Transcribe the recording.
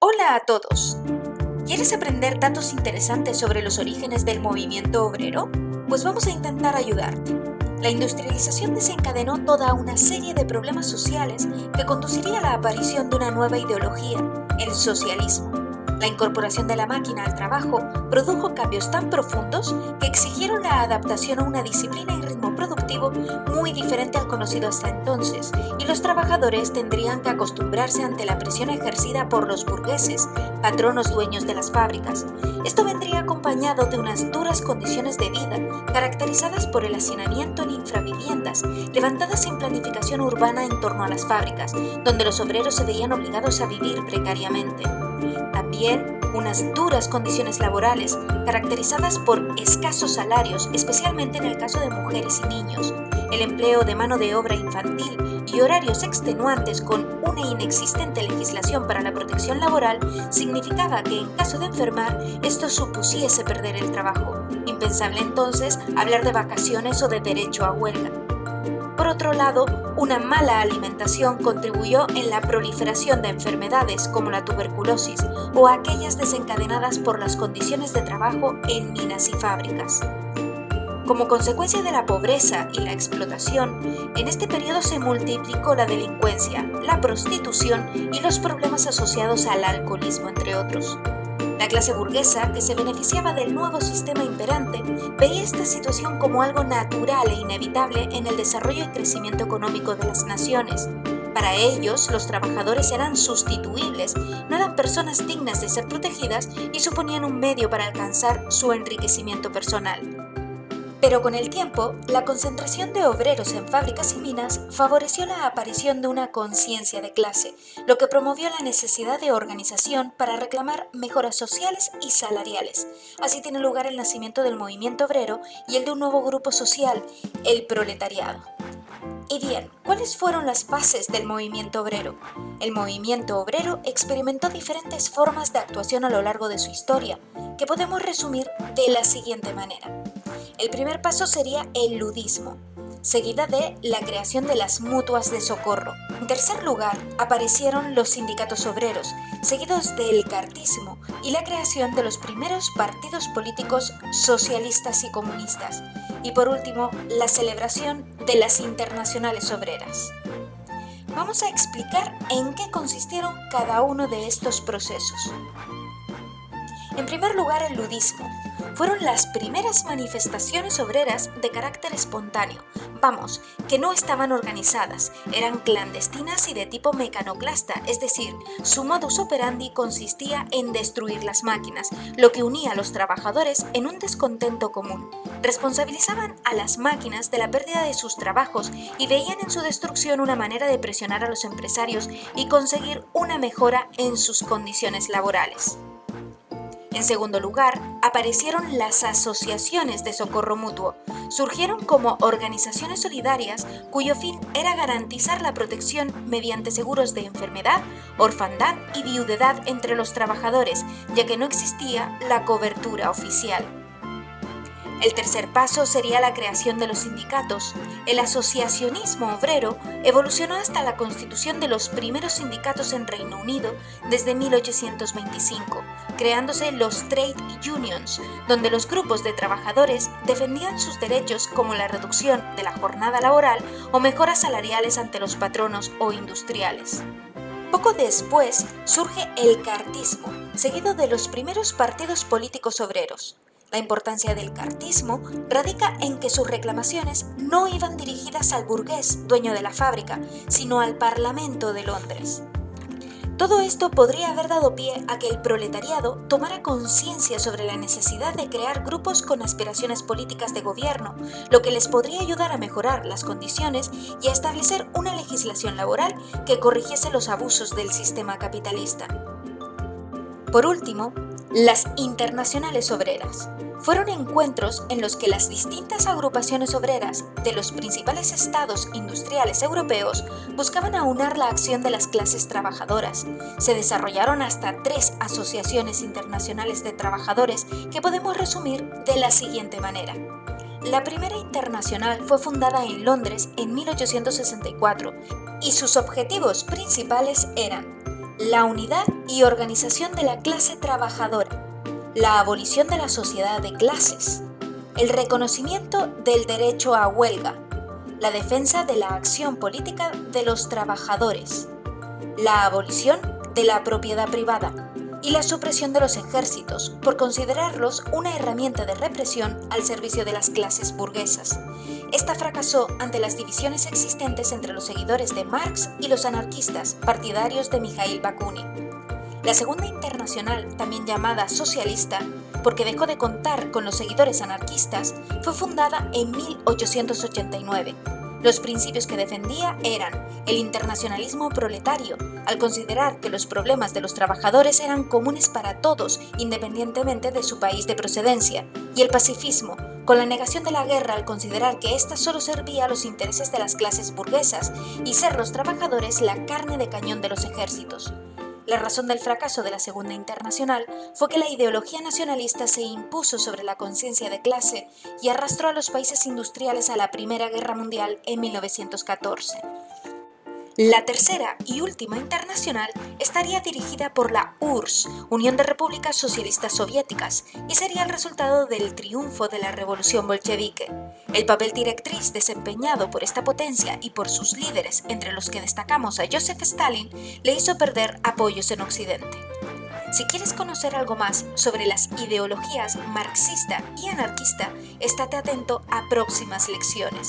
Hola a todos. ¿Quieres aprender datos interesantes sobre los orígenes del movimiento obrero? Pues vamos a intentar ayudarte. La industrialización desencadenó toda una serie de problemas sociales que conduciría a la aparición de una nueva ideología, el socialismo. La incorporación de la máquina al trabajo produjo cambios tan profundos que exigieron la adaptación a una disciplina y ritmo productivo muy diferente al conocido hasta entonces, y los trabajadores tendrían que acostumbrarse ante la presión ejercida por los burgueses, patronos dueños de las fábricas. Esto vendría acompañado de unas duras condiciones de vida, caracterizadas por el hacinamiento en infraviviendas, levantadas sin planificación urbana en torno a las fábricas, donde los obreros se veían obligados a vivir precariamente. También unas duras condiciones laborales, caracterizadas por escasos salarios, especialmente en el caso de mujeres y niños, el empleo de mano de obra infantil y horarios extenuantes con una inexistente legislación para la protección laboral significaba que en caso de enfermar, esto supusiese perder el trabajo. Impensable entonces hablar de vacaciones o de derecho a huelga. Por otro lado, una mala alimentación contribuyó en la proliferación de enfermedades como la tuberculosis o aquellas desencadenadas por las condiciones de trabajo en minas y fábricas. Como consecuencia de la pobreza y la explotación, en este periodo se multiplicó la delincuencia, la prostitución y los problemas asociados al alcoholismo, entre otros. La clase burguesa, que se beneficiaba del nuevo sistema imperante, veía esta situación como algo natural e inevitable en el desarrollo y crecimiento económico de las naciones. Para ellos, los trabajadores eran sustituibles, no eran personas dignas de ser protegidas y suponían un medio para alcanzar su enriquecimiento personal. Pero con el tiempo, la concentración de obreros en fábricas y minas favoreció la aparición de una conciencia de clase, lo que promovió la necesidad de organización para reclamar mejoras sociales y salariales. Así tiene lugar el nacimiento del movimiento obrero y el de un nuevo grupo social, el proletariado. Y bien, ¿cuáles fueron las fases del movimiento obrero? El movimiento obrero experimentó diferentes formas de actuación a lo largo de su historia, que podemos resumir de la siguiente manera. El primer paso sería el ludismo, seguida de la creación de las mutuas de socorro. En tercer lugar, aparecieron los sindicatos obreros, seguidos del cartismo y la creación de los primeros partidos políticos socialistas y comunistas. Y por último, la celebración de las internacionales obreras. Vamos a explicar en qué consistieron cada uno de estos procesos. En primer lugar, el ludismo. Fueron las primeras manifestaciones obreras de carácter espontáneo, que no estaban organizadas, eran clandestinas y de tipo mecanoclasta, es decir, su modus operandi consistía en destruir las máquinas, lo que unía a los trabajadores en un descontento común. Responsabilizaban a las máquinas de la pérdida de sus trabajos y veían en su destrucción una manera de presionar a los empresarios y conseguir una mejora en sus condiciones laborales. En segundo lugar, aparecieron las asociaciones de socorro mutuo. Surgieron como organizaciones solidarias cuyo fin era garantizar la protección mediante seguros de enfermedad, orfandad y viudedad entre los trabajadores, ya que no existía la cobertura oficial. El tercer paso sería la creación de los sindicatos. El asociacionismo obrero evolucionó hasta la constitución de los primeros sindicatos en Reino Unido desde 1825, creándose los trade unions, donde los grupos de trabajadores defendían sus derechos como la reducción de la jornada laboral o mejoras salariales ante los patronos o industriales. Poco después surge el cartismo, seguido de los primeros partidos políticos obreros. La importancia del cartismo radica en que sus reclamaciones no iban dirigidas al burgués, dueño de la fábrica, sino al Parlamento de Londres. Todo esto podría haber dado pie a que el proletariado tomara conciencia sobre la necesidad de crear grupos con aspiraciones políticas de gobierno, lo que les podría ayudar a mejorar las condiciones y a establecer una legislación laboral que corrigiese los abusos del sistema capitalista. Por último, las internacionales obreras. Fueron encuentros en los que las distintas agrupaciones obreras de los principales estados industriales europeos buscaban aunar la acción de las clases trabajadoras. Se desarrollaron hasta 3 asociaciones internacionales de trabajadores que podemos resumir de la siguiente manera. La primera internacional fue fundada en Londres en 1864 y sus objetivos principales eran La unidad y organización de la clase trabajadora, la abolición de la sociedad de clases, el reconocimiento del derecho a huelga, la defensa de la acción política de los trabajadores, la abolición de la propiedad privada y la supresión de los ejércitos por considerarlos una herramienta de represión al servicio de las clases burguesas. Esta fracasó ante las divisiones existentes entre los seguidores de Marx y los anarquistas partidarios de Mikhail Bakunin. La Segunda Internacional, también llamada socialista, porque dejó de contar con los seguidores anarquistas, fue fundada en 1889. Los principios que defendía eran el internacionalismo proletario, al considerar que los problemas de los trabajadores eran comunes para todos, independientemente de su país de procedencia, y el pacifismo, con la negación de la guerra al considerar que ésta solo servía a los intereses de las clases burguesas y ser los trabajadores la carne de cañón de los ejércitos. La razón del fracaso de la Segunda Internacional fue que la ideología nacionalista se impuso sobre la conciencia de clase y arrastró a los países industriales a la Primera Guerra Mundial en 1914. La tercera y última internacional estaría dirigida por la URSS, Unión de Repúblicas Socialistas Soviéticas, y sería el resultado del triunfo de la revolución bolchevique. El papel directriz desempeñado por esta potencia y por sus líderes, entre los que destacamos a Joseph Stalin, le hizo perder apoyos en Occidente. Si quieres conocer algo más sobre las ideologías marxista y anarquista, estate atento a próximas lecciones.